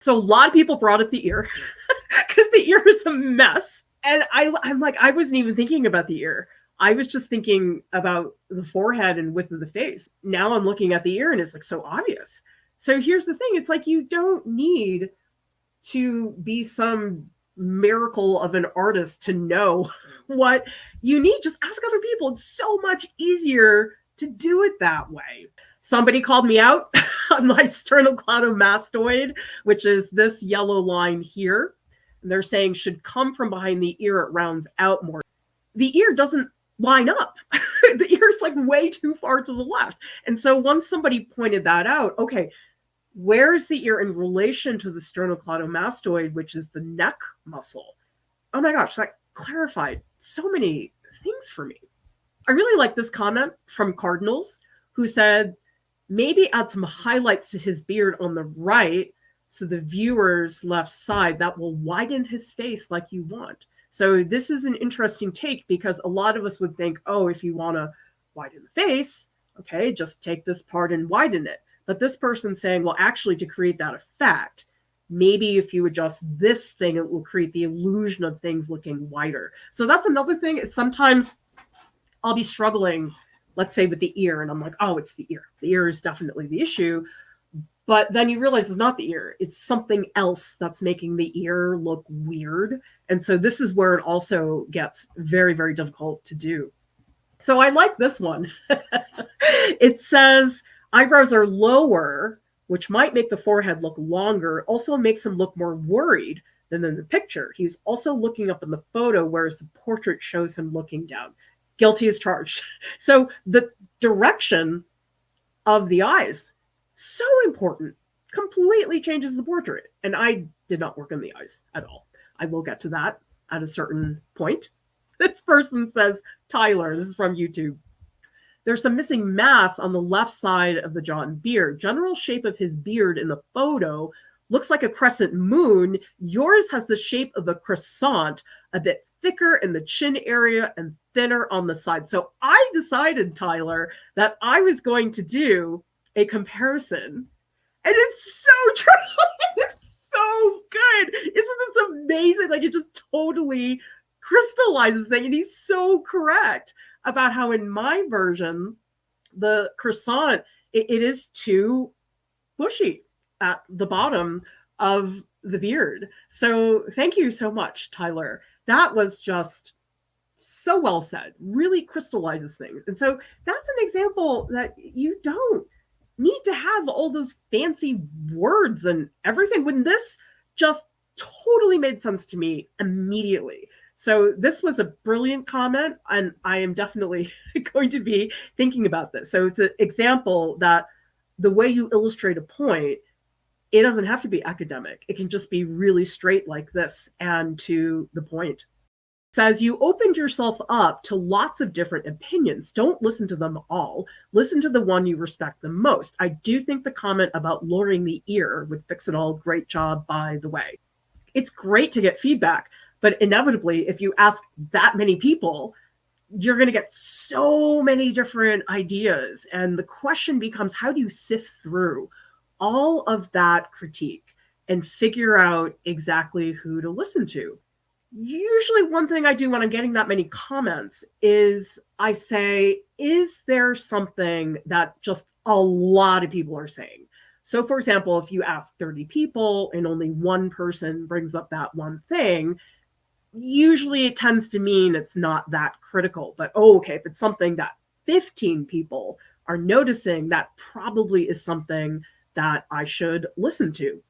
So a lot of people brought up the ear because the ear is a mess. And I'm like, I wasn't even thinking about the ear. I was just thinking about the forehead and width of the face. Now I'm looking at the ear and it's like so obvious. So here's the thing. It's like you don't need to be some miracle of an artist to know what you need. Just ask other people. It's so much easier to do it that way. Somebody called me out on my sternocleidomastoid, which is this yellow line here. And they're saying should come from behind the ear. It rounds out more. The ear doesn't line up. The ear's like way too far to the left. And so once somebody pointed that out, okay, where's the ear in relation to the sternocleidomastoid, which is the neck muscle? Oh my gosh, that clarified so many things for me. I really like this comment from Cardinals, who said, maybe add some highlights to his beard on the right, so the viewer's left side, that will widen his face like you want. So this is an interesting take because a lot of us would think, oh, if you want to widen the face, okay, just take this part and widen it. But this person's saying, well, actually, to create that effect, maybe if you adjust this thing, it will create the illusion of things looking wider. So that's another thing. Is sometimes I'll be struggling, let's say with the ear, and I'm like, oh, it's the ear. The ear is definitely the issue. But then you realize it's not the ear. It's something else that's making the ear look weird. And so this is where it also gets very, very difficult to do. So I like this one. It says eyebrows are lower, which might make the forehead look longer, also makes him look more worried than in the picture. He's also looking up in the photo, whereas the portrait shows him looking down. Guilty as charged. So the direction of the eyes, so important, completely changes the portrait. And I did not work on the eyes at all. I will get to that at a certain point. This person says, Tyler, this is from YouTube. There's some missing mass on the left side of the jaw and beard. General shape of his beard in the photo looks like a crescent moon. Yours has the shape of a croissant, a bit thicker in the chin area and thinner on the side. So I decided, Tyler, that I was going to do a comparison. And it's so true. It's so good. Isn't this amazing? Like it just totally crystallizes things. And he's so correct about how in my version, the croissant, it is too bushy at the bottom of the beard. So thank you so much, Tyler. That was just so well said, really crystallizes things. And so that's an example that you don't need to have all those fancy words and everything when this just totally made sense to me immediately. So this was a brilliant comment, and I am definitely going to be thinking about this. So it's an example that the way you illustrate a point, it doesn't have to be academic. It can just be really straight like this and to the point. It says you opened yourself up to lots of different opinions. Don't listen to them all. Listen to the one you respect the most. I do think the comment about lowering the ear would fix it all. Great job, by the way. It's great to get feedback, but inevitably, if you ask that many people, you're going to get so many different ideas. And the question becomes, how do you sift through all of that critique and figure out exactly who to listen to? Usually one thing I do when I'm getting that many comments is I say, is there something that just a lot of people are saying? So for example, if you ask 30 people and only one person brings up that one thing, usually it tends to mean it's not that critical. But okay, if it's something that 15 people are noticing, that probably is something that I should listen to.